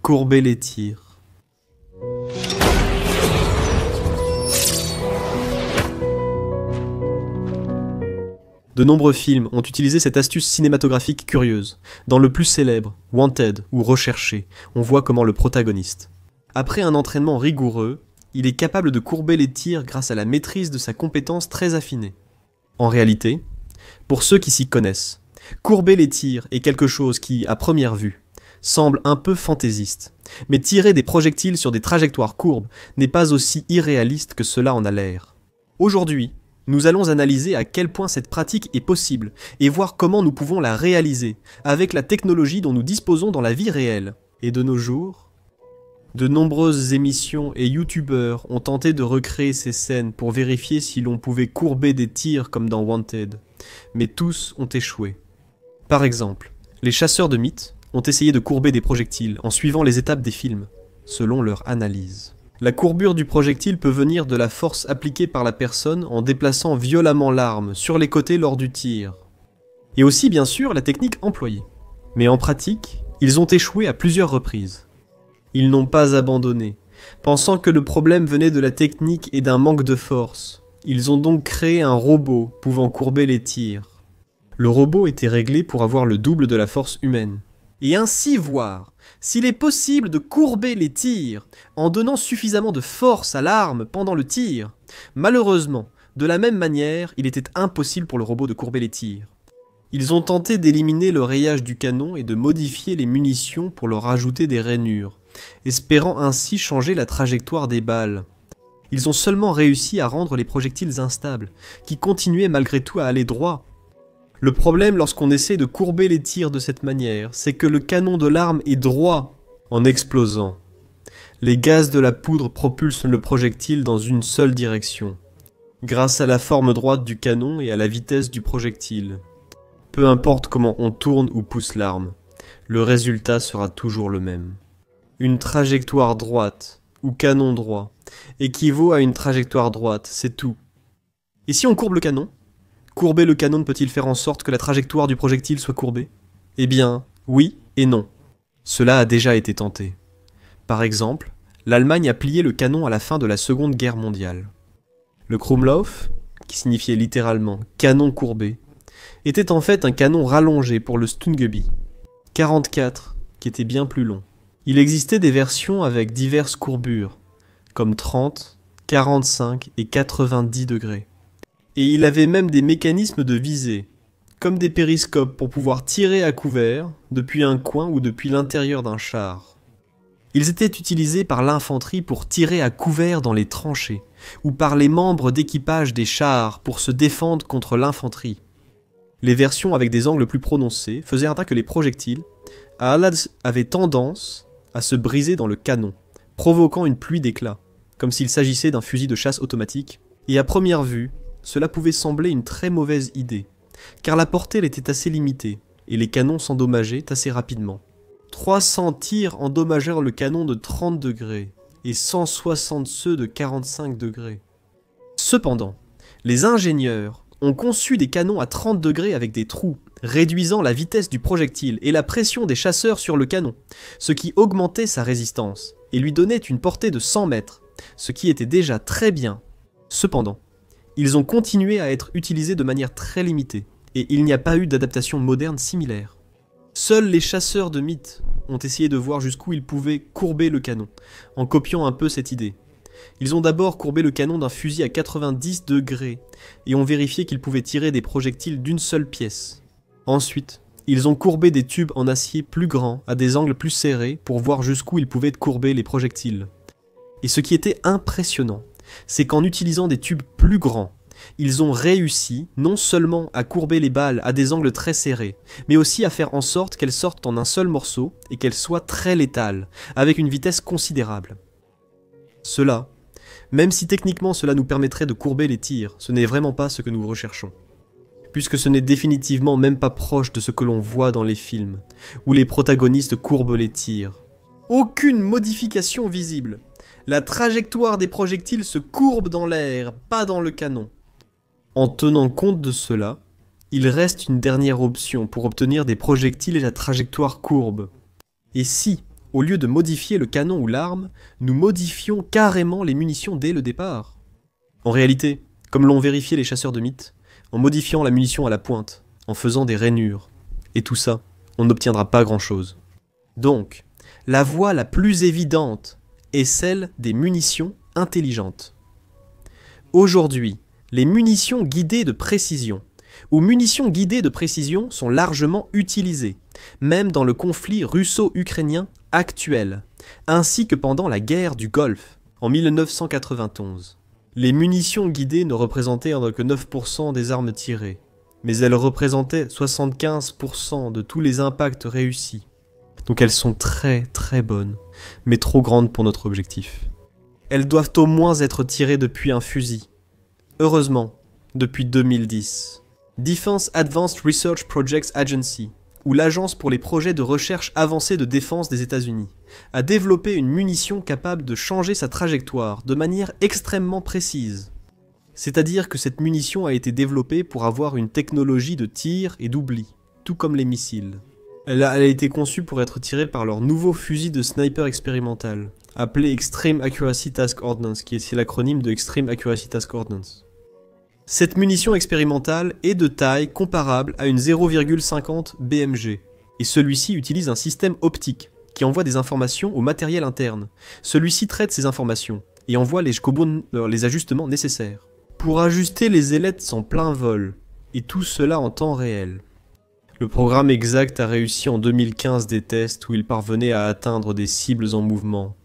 courber les tirs. De nombreux films ont utilisé cette astuce cinématographique curieuse. Dans le plus célèbre, Wanted ou Recherché, on voit comment le protagoniste, après un entraînement rigoureux, il est capable de courber les tirs grâce à la maîtrise de sa compétence très affinée. En réalité, pour ceux qui s'y connaissent, courber les tirs est quelque chose qui, à première vue, semble un peu fantaisiste. Mais tirer des projectiles sur des trajectoires courbes n'est pas aussi irréaliste que cela en a l'air. Aujourd'hui, nous allons analyser à quel point cette pratique est possible et voir comment nous pouvons la réaliser avec la technologie dont nous disposons dans la vie réelle. Et de nos jours, de nombreuses émissions et youtubeurs ont tenté de recréer ces scènes pour vérifier si l'on pouvait courber des tirs comme dans Wanted, mais tous ont échoué. Par exemple, les chasseurs de mythes ont essayé de courber des projectiles en suivant les étapes des films, selon leur analyse. La courbure du projectile peut venir de la force appliquée par la personne en déplaçant violemment l'arme sur les côtés lors du tir. Et aussi bien sûr la technique employée. Mais en pratique, ils ont échoué à plusieurs reprises. Ils n'ont pas abandonné, pensant que le problème venait de la technique et d'un manque de force. Ils ont donc créé un robot pouvant courber les tirs. Le robot était réglé pour avoir le double de la force humaine. Et ainsi voir s'il est possible de courber les tirs en donnant suffisamment de force à l'arme pendant le tir. Malheureusement, de la même manière, il était impossible pour le robot de courber les tirs. Ils ont tenté d'éliminer le rayage du canon et de modifier les munitions pour leur ajouter des rainures, espérant ainsi changer la trajectoire des balles. Ils ont seulement réussi à rendre les projectiles instables, qui continuaient malgré tout à aller droit. Le problème lorsqu'on essaie de courber les tirs de cette manière, c'est que le canon de l'arme est droit en explosant. Les gaz de la poudre propulsent le projectile dans une seule direction, grâce à la forme droite du canon et à la vitesse du projectile. Peu importe comment on tourne ou pousse l'arme, le résultat sera toujours le même. Une trajectoire droite, ou canon droit, équivaut à une trajectoire droite, c'est tout. Et si on courbe le canon ? Courber le canon peut-il faire en sorte que la trajectoire du projectile soit courbée ? Eh bien, oui et non. Cela a déjà été tenté. Par exemple, l'Allemagne a plié le canon à la fin de la Seconde Guerre mondiale. Le Krumlauf, qui signifiait littéralement « canon courbé », était en fait un canon rallongé pour le Stungebi, 44, qui était bien plus long. Il existait des versions avec diverses courbures, comme 30, 45 et 90 degrés. Et il avait même des mécanismes de visée, comme des périscopes pour pouvoir tirer à couvert depuis un coin ou depuis l'intérieur d'un char. Ils étaient utilisés par l'infanterie pour tirer à couvert dans les tranchées, ou par les membres d'équipage des chars pour se défendre contre l'infanterie. Les versions avec des angles plus prononcés faisaient que les projectiles avaient tendance à se briser dans le canon, provoquant une pluie d'éclats, comme s'il s'agissait d'un fusil de chasse automatique, et à première vue, cela pouvait sembler une très mauvaise idée, car la portée était assez limitée, et les canons s'endommageaient assez rapidement. 300 tirs endommagèrent le canon de 30 degrés, et 160 ceux de 45 degrés. Cependant, les ingénieurs ont conçu des canons à 30 degrés avec des trous, réduisant la vitesse du projectile et la pression des chasseurs sur le canon, ce qui augmentait sa résistance, et lui donnait une portée de 100 mètres, ce qui était déjà très bien. Cependant, ils ont continué à être utilisés de manière très limitée, et il n'y a pas eu d'adaptation moderne similaire. Seuls les chasseurs de mythes ont essayé de voir jusqu'où ils pouvaient courber le canon, en copiant un peu cette idée. Ils ont d'abord courbé le canon d'un fusil à 90 degrés, et ont vérifié qu'ils pouvaient tirer des projectiles d'une seule pièce. Ensuite, ils ont courbé des tubes en acier plus grands, à des angles plus serrés, pour voir jusqu'où ils pouvaient courber les projectiles. Et ce qui était impressionnant, c'est qu'en utilisant des tubes plus grands, ils ont réussi non seulement à courber les balles à des angles très serrés, mais aussi à faire en sorte qu'elles sortent en un seul morceau et qu'elles soient très létales, avec une vitesse considérable. Cela, même si techniquement cela nous permettrait de courber les tirs, ce n'est vraiment pas ce que nous recherchons. Puisque ce n'est définitivement même pas proche de ce que l'on voit dans les films, où les protagonistes courbent les tirs. Aucune modification visible. La trajectoire des projectiles se courbe dans l'air, pas dans le canon. En tenant compte de cela, il reste une dernière option pour obtenir des projectiles et la trajectoire courbe. Et si, Au lieu de modifier le canon ou l'arme, nous modifions carrément les munitions dès le départ. En réalité, comme l'ont vérifié les chasseurs de mythes, en modifiant la munition à la pointe, en faisant des rainures, et tout ça, on n'obtiendra pas grand-chose. Donc, la voie la plus évidente est celle des munitions intelligentes. Aujourd'hui, les munitions guidées de précision ou munitions guidées de précision sont largement utilisées, même dans le conflit russo-ukrainien actuel, ainsi que pendant la guerre du Golfe en 1991. Les munitions guidées ne représentaient que 9% des armes tirées, mais elles représentaient 75% de tous les impacts réussis. Donc elles sont très très bonnes, mais trop grandes pour notre objectif. Elles doivent au moins être tirées depuis un fusil. Heureusement, depuis 2010, Defense Advanced Research Projects Agency, ou l'Agence pour les projets de recherche avancée de défense des États-Unis, a développé une munition capable de changer sa trajectoire de manière extrêmement précise. C'est-à-dire que cette munition a été développée pour avoir une technologie de tir et d'oubli, tout comme les missiles. Elle a été conçue pour être tirée par leur nouveau fusil de sniper expérimental, appelé Extreme Accuracy Task Ordnance, qui est l'acronyme de Extreme Accuracy Task Ordnance. Cette munition expérimentale est de taille comparable à une 0,50 BMG, et celui-ci utilise un système optique qui envoie des informations au matériel interne. Celui-ci traite ces informations et envoie les ajustements nécessaires. Pour ajuster les ailettes en plein vol, et tout cela en temps réel. Le programme Exact a réussi en 2015 des tests où il parvenait à atteindre des cibles en mouvement,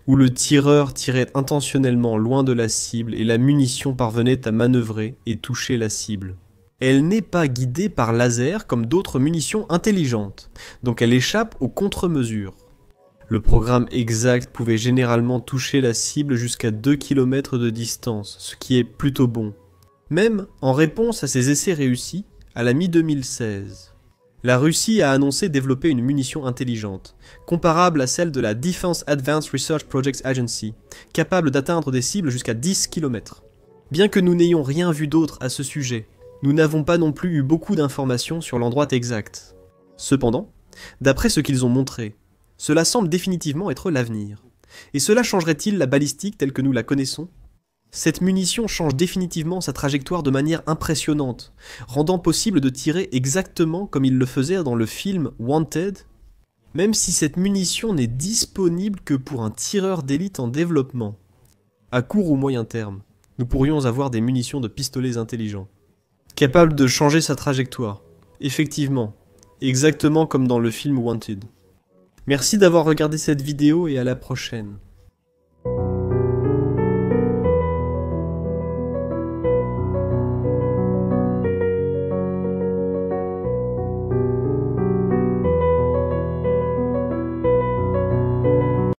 où le tireur tirait intentionnellement loin de la cible et la munition parvenait à manœuvrer et toucher la cible. Elle n'est pas guidée par laser comme d'autres munitions intelligentes, donc elle échappe aux contre-mesures. Le programme Exact pouvait généralement toucher la cible jusqu'à 2 km de distance, ce qui est plutôt bon. Même en réponse à ces essais réussis, à la mi-2016, la Russie a annoncé développer une munition intelligente, comparable à celle de la Defense Advanced Research Projects Agency, capable d'atteindre des cibles jusqu'à 10 km. Bien que nous n'ayons rien vu d'autre à ce sujet, nous n'avons pas non plus eu beaucoup d'informations sur l'endroit exact. Cependant, d'après ce qu'ils ont montré, cela semble définitivement être l'avenir. Et cela changerait-il la balistique telle que nous la connaissons ? Cette munition change définitivement sa trajectoire de manière impressionnante, rendant possible de tirer exactement comme il le faisait dans le film Wanted, même si cette munition n'est disponible que pour un tireur d'élite en développement. À court ou moyen terme, nous pourrions avoir des munitions de pistolets intelligents, capables de changer sa trajectoire, effectivement, exactement comme dans le film Wanted. Merci d'avoir regardé cette vidéo et à la prochaine.